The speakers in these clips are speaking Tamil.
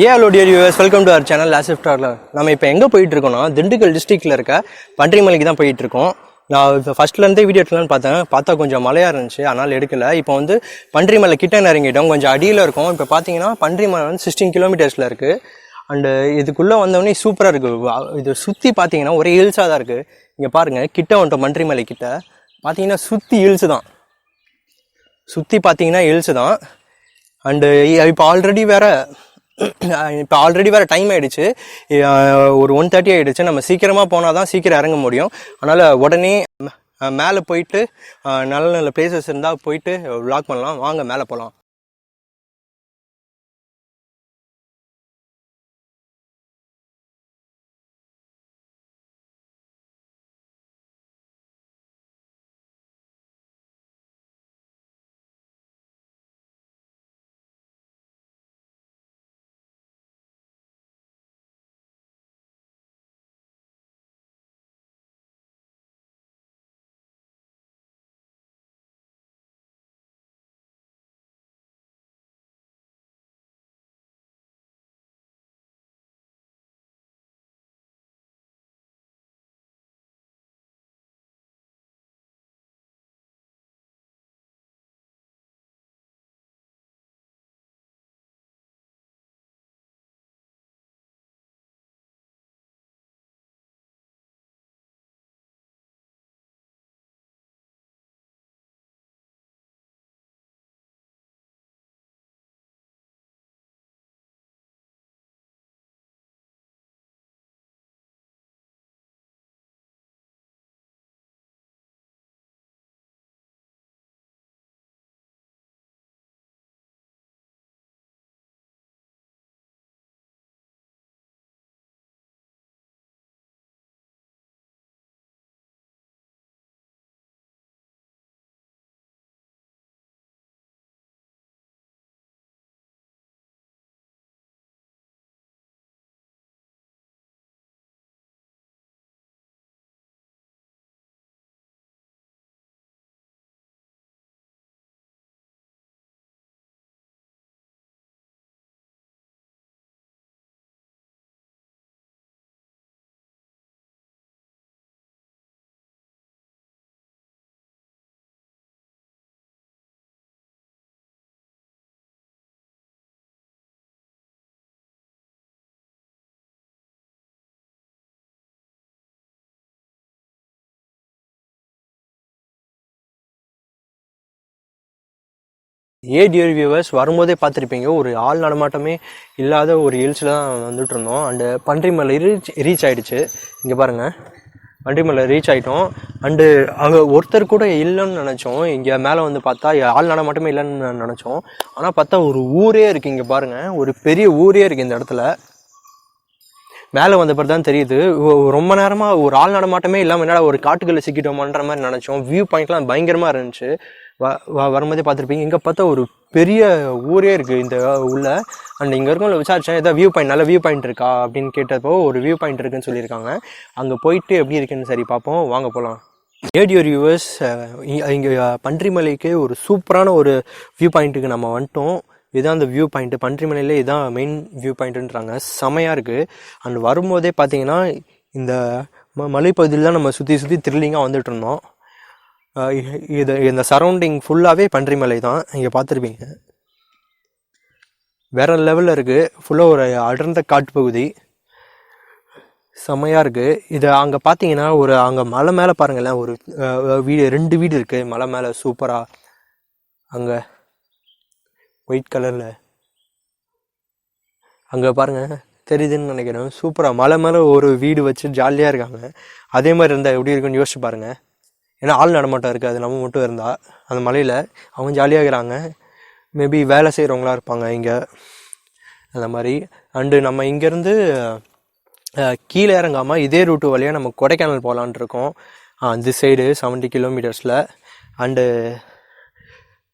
Hello dear viewers, welcome to our channel last. நம்ம இப்போ எங்கே போயிட்டு இருக்கோம்னா திண்டுக்கல் டிஸ்ட்ரிக்டில் இருக்க பன்றிமலைக்கு தான் போயிட்டு இருக்கோம். நான் இப்போ ஃபர்ஸ்ட்லேருந்தே வீடியோ எடுக்கலான்னு பார்த்தா கொஞ்சம் மழையாக இருந்துச்சு, அதனால் எடுக்கலை. இப்போ வந்து பன்றிமலை கிட்ட நெருங்கிட்டோம், கொஞ்சம் அடியில் இருக்கும். இப்போ பார்த்தீங்கன்னா பன்றிமலை வந்து 16 கிலோமீட்டர்ஸில் இருக்குது. அண்டு இதுக்குள்ளே வந்தோடனே சூப்பராக இருக்குது. இது சுற்றி பார்த்தீங்கன்னா ஒரே ஹில்ஸாக தான் இருக்குது. இங்கே பாருங்கள், கிட்ட வந்துட்டோம். பன்றிமலை கிட்ட பார்த்தீங்கன்னா சுற்றி ஹில்ஸு தான், சுற்றி பார்த்தீங்கன்னா ஹில்ஸு தான். அண்டு இப்போ ஆல்ரெடி வேறு டைம் ஆகிடுச்சு, ஒரு 1:30 ஆகிடுச்சு. நம்ம சீக்கிரமாக போனால் தான் சீக்கிரம் இறங்க முடியும். அதனால் உடனே மேலே போயிட்டு நல்ல நல்ல பிளேசஸ் இருந்தால் போயிட்டு விளாக் பண்ணலாம். வாங்க மேலே போகலாம். டியர் வியூவர்ஸ், வரும்போதே பார்த்துருப்பீங்க, ஒரு ஆள் நடமாட்டமே இல்லாத ஒரு ஹில்ஸில் தான் வந்துட்டு இருந்தோம். அண்டு பன்றிமலை ரீச் ஆகிடுச்சு. இங்கே பாருங்கள், பன்றிமலை ரீச் ஆகிட்டோம். அண்டு அங்கே ஒருத்தர் கூட இல்லைன்னு நினச்சோம். இங்கே மேலே வந்து பார்த்தா ஆள் நடமாட்டமே இல்லைன்னு நினச்சோம். ஆனால் பார்த்தா ஒரு ஊரே இருக்குது. இங்கே பாருங்கள், ஒரு பெரிய ஊரே இருக்குது இந்த இடத்துல. மேலே வந்த பிறகு தான் தெரியுது, ரொம்ப நேரமாக ஒரு ஆள் நடமாட்டமே இல்லாமல் என்னடா ஒரு காட்டுக்குள்ளே சிக்கிட்டோமான்ற மாதிரி நினச்சோம். வியூ பாயிண்ட்லாம் பயங்கரமாக இருந்துச்சு. வரும்போதே பார்த்துருப்பீங்க. இங்கே பார்த்தா ஒரு பெரிய ஊரே இருக்குது இந்த உள்ள. அண்ட் இங்கே இருக்கவங்கள விசாரித்தேன், ஏதாவது வியூ பாயிண்ட், நல்ல வியூ பாயிண்ட் இருக்கா அப்படின்னு கேட்டப்போ ஒரு வியூ பாயிண்ட் இருக்குன்னு சொல்லியிருக்காங்க. அங்கே போயிட்டு எப்படி இருக்குன்னு சரி பார்ப்போம், வாங்க போகலாம். டியர் வியூவர்ஸ், இங்கே பன்றிமலைக்கு ஒரு சூப்பரான ஒரு வியூ பாயிண்ட்டுக்கு நம்ம வந்துட்டோம். இதுதான் அந்த வியூ பாயிண்ட்டு. பன்றிமலையில் இதுதான் மெயின் வியூ பாயிண்ட்டுன்றாங்க. செமையாக இருக்குது. அண்ட் வரும்போதே பார்த்தீங்கன்னா இந்த மலைப்பகுதியில் தான் நம்ம சுற்றி த்ரில்லிங்காக வந்துட்டு இருந்தோம். இந்த சரௌண்டிங் ஃபுல்லாகவே பன்றிமலை தான். இங்கே பார்த்துருப்பீங்க, வேற லெவலில் இருக்குது. ஃபுல்லாக ஒரு அடர்ந்த காட்டுப்பகுதி, செம்மையாக இருக்குது. இது அங்கே பார்த்தீங்கன்னா அங்கே மலை மேலே பாருங்களேன், ஒரு வீடு, 2 வீடு இருக்குது மலை மேலே சூப்பராக. அங்கே ஒயிட் கலரில் அங்கே பாருங்கள், தெரியுதுன்னு நினைக்கிறேன். சூப்பராக மலை மேலே ஒரு வீடு வச்சு ஜாலியாக இருக்காங்க. அதே மாதிரி இருந்தால் எப்படி இருக்குன்னு யோசிச்சு பாருங்கள். ஏன்னா ஆள் நடமாட்டம் இருக்காது, நம்ம மட்டும் இருந்தால். அந்த மலையில் அவங்க ஜாலியாக இருக்கிறாங்க. மேபி வேலை செய்கிறவங்களா இருப்பாங்க இங்கே, அந்த மாதிரி. அண்டு நம்ம இங்கேருந்து கீழே இறங்காமல் இதே ரூட்டு வழியாக நம்ம கொடைக்கானல் போகலான் இருக்கோம். அந்த சைடு 70 கிலோமீட்டர்ஸில். அண்டு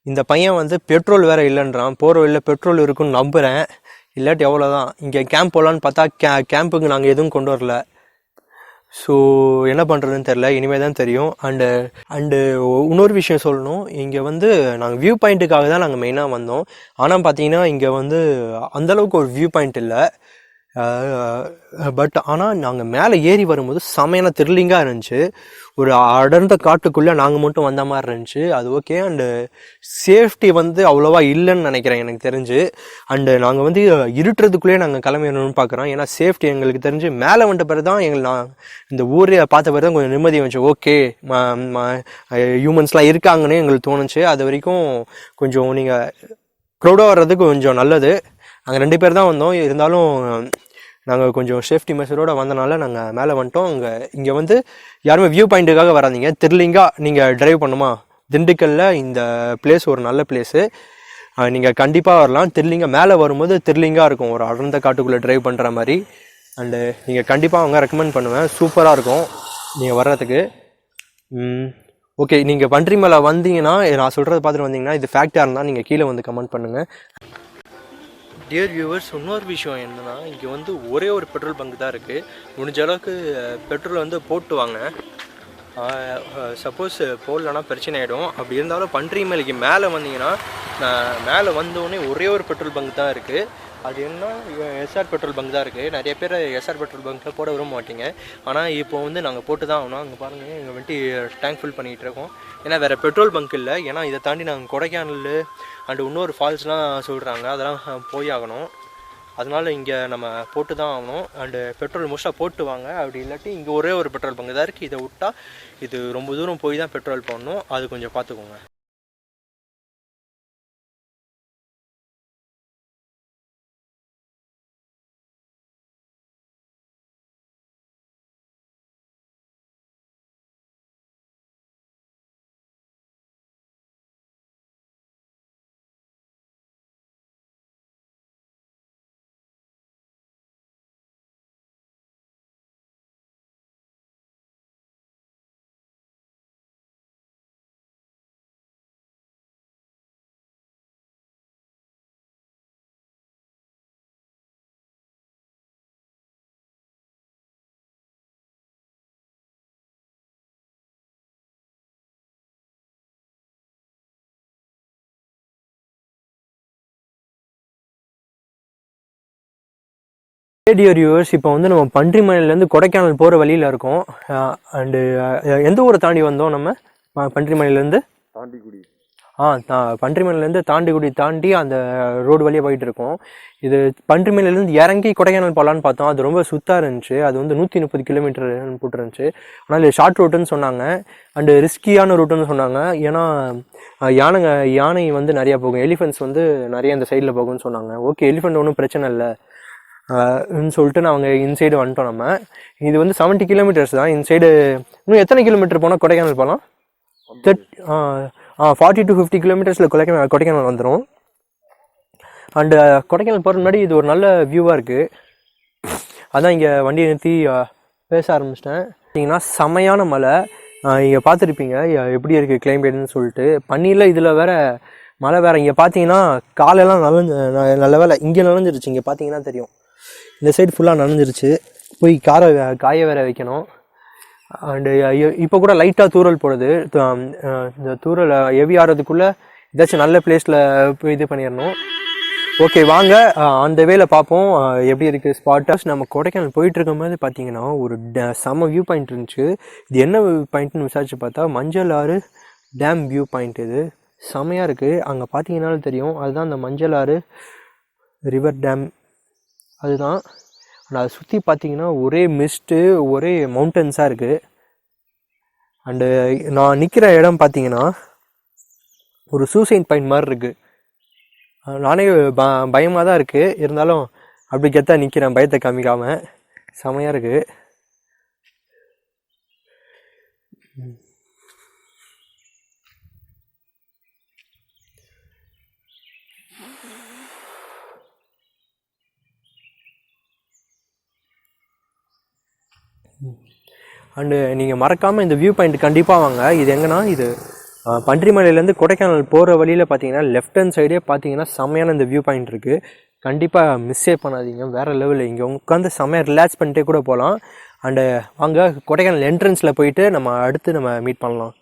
இந்த பையன் வந்து பெட்ரோல் வேறு இல்லைன்றான். போகிற வழியில் பெட்ரோல் இருக்குன்னு நம்புகிறேன், இல்லாட்டி எவ்வளோதான். இங்கே கேம்ப் போகலான்னு பார்த்தா கேம்புக்கு நாங்கள் எதுவும் கொண்டு வரல. ஸோ என்ன பண்ணுறதுன்னு தெரில, இனிமேல் தான் தெரியும். அண்டு இன்னொரு விஷயம் சொல்லணும், இங்கே வந்து நாங்கள் வியூ பாயிண்ட்டுக்காக தான் நாங்கள் மெயினாக வந்தோம். ஆனால் பார்த்தீங்கன்னா இங்கே வந்து அந்தளவுக்கு ஒரு வியூ பாயிண்ட் இல்லை. பட் ஆனால் நாங்கள் மேலே ஏறி வரும்போது செமையான த்ரில்லிங்காக இருந்துச்சு. ஒரு அடர்ந்த காட்டுக்குள்ளே நாங்கள் மட்டும் வந்த மாதிரி இருந்துச்சு. அது ஓகே. அண்டு சேஃப்டி வந்து அவ்வளோவா இல்லைன்னு நினைக்கிறேன் எனக்கு தெரிஞ்சு. அண்டு நாங்கள் வந்து இருட்டுறதுக்குள்ளேயே நாங்கள் கிளம்பிடணும்னு பார்க்குறோம். ஏன்னா சேஃப்டி எங்களுக்கு தெரிஞ்சு மேலே வந்த பிறகு தான் நான் இந்த ஊரே பார்த்த பிறகு தான் கொஞ்சம் நிம்மதி வந்துச்சு. ஓகே, ஹியூமன்ஸ்லாம் இருக்காங்கன்னு எங்களுக்கு தோணுச்சு. அது வரைக்கும் கொஞ்சம் நீங்கள் க்ரௌடாக வர்றதுக்கு கொஞ்சம் நல்லது. நாங்கள் 2 பேர் தான் வந்தோம், இருந்தாலும் நாங்கள் கொஞ்சம் சேஃப்டி மெஷரோடு வந்தனால நாங்கள் மேலே வந்துட்டோம். இங்கே வந்து யாருமே வியூ பாயிண்ட்டுக்காக வராதிங்க. த்ரில்லிங்காக நீங்கள் ட்ரைவ் பண்ணுமா, திண்டுக்கல்லில் இந்த பிளேஸ் ஒரு நல்ல பிளேஸு, நீங்கள் கண்டிப்பாக வரலாம். த்ரில்லிங்காக மேலே வரும்போது த்ரில்லிங்காக இருக்கும், ஒரு அடர்ந்த காட்டுக்குள்ளே ட்ரைவ் பண்ணுற மாதிரி. அண்டு நீங்கள் கண்டிப்பாக அவங்க ரெக்கமெண்ட் பண்ணுவேன், சூப்பராக இருக்கும் நீங்கள் வர்றதுக்கு. ஓகே, நீங்கள் பன்றிமலை வந்தீங்கன்னா, நான் சொல்கிறத பார்த்துட்டு வந்தீங்கன்னா, இது ஃபேக்டாக இருந்தால் நீங்கள் கீழே வந்து கமெண்ட் பண்ணுங்கள். டியர் வியூவர்ஸ், இன்னொரு விஷயம் என்னென்னா, இங்கே வந்து ஒரே ஒரு பெட்ரோல் பங்க் தான் இருக்குது. முடிஞ்ச அளவுக்கு பெட்ரோல் வந்து போட்டு வாங்க. சப்போஸ் போடலன்னா பிரச்சனை ஆகிடும். அப்படி இருந்தாலும் பன்றிமலைக்கு மேலே வந்தீங்கன்னா, மேலே வந்தோடனே ஒரே ஒரு பெட்ரோல் பங்க் தான் இருக்குது. அது என்ன, எஸ்ஆர் பெட்ரோல் பங்க் தான் இருக்குது. நிறைய பேர் எஸ்ஆர் பெட்ரோல் பங்க்கில் போட விரும்ப மாட்டீங்க. ஆனால் இப்போ வந்து நாங்கள் போட்டு தான் ஆகணும். அங்கே பாருங்கள், எங்கள் வண்டி டேங்க் ஃபில் பண்ணிகிட்டு இருக்கோம். ஏன்னா வேறு பெட்ரோல் பங்க் இல்லை. ஏன்னா இதை தாண்டி நாங்கள் கொடைக்கானல் அண்டு இன்னொரு ஃபால்ஸ்லாம் சொல்கிறாங்க, அதெல்லாம் போய் ஆகணும். அதனால் இங்கே நம்ம போட்டு தான் ஆகணும். அண்டு பெட்ரோல் மோஸ்ட்டாக போட்டு வாங்க. அப்படி இல்லாட்டி இங்கே ஒரே ஒரு பெட்ரோல் பங்கு தான் இருக்குது. இதை விட்டால் இது ரொம்ப தூரம் போய் தான் பெட்ரோல் போடணும். அது கொஞ்சம் பார்த்துக்கோங்க. டியர் வியூவர்ஸ், இப்போ வந்து நம்ம பன்றிமலையிலேருந்து கொடைக்கானல் போகிற வழியில் இருக்கோம். அண்டு எந்த ஊரை தாண்டி வந்தோம் நம்ம? பன்றிமலையிலேருந்து தாண்டிக்குடி. பன்றிமலையிலேருந்து தாண்டிக்குடி தாண்டி அந்த ரோடு வழியாக போயிட்டு இருக்கோம். இது பன்றிமலையிலேருந்து இறங்கி கொடைக்கானல் போகலான்னு பார்த்தோம். அது ரொம்ப சுத்தாக இருந்துச்சு. அது வந்து 130 கிலோமீட்டர் போட்டுருந்துச்சு. ஆனால் இது ஷார்ட் ரூட்டுன்னு சொன்னாங்க. அண்டு ரிஸ்கியான ரூட்டுன்னு சொன்னாங்க. ஏன்னா யானை வந்து நிறையா போகும், எலிஃபென்ட்ஸ் வந்து நிறைய இந்த சைடில் போகும்னு சொன்னாங்க. ஓகே, எலிஃபெண்ட் ஒன்றும் பிரச்சனை இல்லை சொல்லிட்டு நாங்கள் இன்சைடு வந்துட்டோம். நம்ம இது வந்து 70 கிலோமீட்டர்ஸ் தான். இன்சைடு இன்னும் எத்தனை கிலோமீட்டர் போனால் கொடைக்கானல் போகலாம்? 40 to 50 கிலோமீட்டர்ஸில் கொடைக்கானல் வந்துடும். அண்டு கொடைக்கானல் போகிற முன்னாடி இது ஒரு நல்ல வியூவாக இருக்குது. அதான் இங்கே வண்டியை நிறுத்தி பேச ஆரம்பிச்சிட்டேன். பார்த்தீங்கன்னா செமையான மலை. இங்கே பார்த்துருப்பீங்க எப்படி இருக்குது கிளைமேட்னு சொல்லிட்டு. பனியில் இதில் வேறு மழை வேறு. இங்கே பார்த்தீங்கன்னா காலெல்லாம் நல்ல வேலை இங்கே நனைஞ்சிருச்சு. இங்கே பார்த்தீங்கன்னா தெரியும், இந்த சைடு ஃபுல்லாக நனைஞ்சிருச்சு. போய் காய வேற வைக்கணும். அண்டு இப்போ கூட லைட்டாக தூரல் போடுது. இந்த தூரல் ஹெவி ஆகிறதுக்குள்ளே ஏதாச்சும் நல்ல பிளேஸில் போய் இது பண்ணிடணும். ஓகே, வாங்க அந்த வேல பார்ப்போம் எப்படி இருக்குது ஸ்பாட்டஸ். நம்ம கொடைக்கானல் போயிட்டு இருக்கும் போது பார்த்தீங்கன்னா ஒரு செம்ம வியூ பாயிண்ட் இருந்துச்சு. இது என்ன வியூ பாயிண்ட்னு விசாரிச்சு பார்த்தா மஞ்சள் ஆறு டேம் வியூ பாயிண்ட். இது செம்மையாக இருக்குது. அங்கே பார்த்தீங்கன்னாலும் தெரியும், அதுதான் அந்த மஞ்சள் ஆறு ரிவர் டேம். அதுதான். ஆனால் அதை சுற்றி பார்த்தீங்கன்னா ஒரே மிஸ்ட்டு, ஒரே மவுண்டன்ஸாக இருக்குது. அண்டு நான் நிற்கிற இடம் பார்த்தீங்கன்னா ஒரு சூசைட் பாயிண்ட் மாதிரி இருக்குது. நானே பயமாக தான் இருக்குது, இருந்தாலும் அப்படி கெத்தாக நிற்கிறேன் பயத்தை காமிக்காமல். செமையாக இருக்குது. அண்டு நீங்கள் மறக்காமல் இந்த வியூ பாயிண்ட் கண்டிப்பாக வாங்க. இது எங்கன்னா, இது பன்றிமலையிலேருந்து கொடைக்கானல் போகிற வழியில் பார்த்தீங்கன்னா லெஃப்ட் ஹேண்ட் சைடே பார்த்தீங்கன்னா செம்மையான இந்த வியூ பாயிண்ட் இருக்குது. கண்டிப்பாக மிஸ்ஸே பண்ணாதீங்க, வேறு லெவலில். இங்கே உட்காந்து செம்மையாக ரிலாக்ஸ் பண்ணிட்டே கூட போகலாம். அண்டு வாங்க கொடைக்கானல் என்ட்ரன்ஸில் போயிட்டு நம்ம அடுத்து நம்ம மீட் பண்ணலாம்.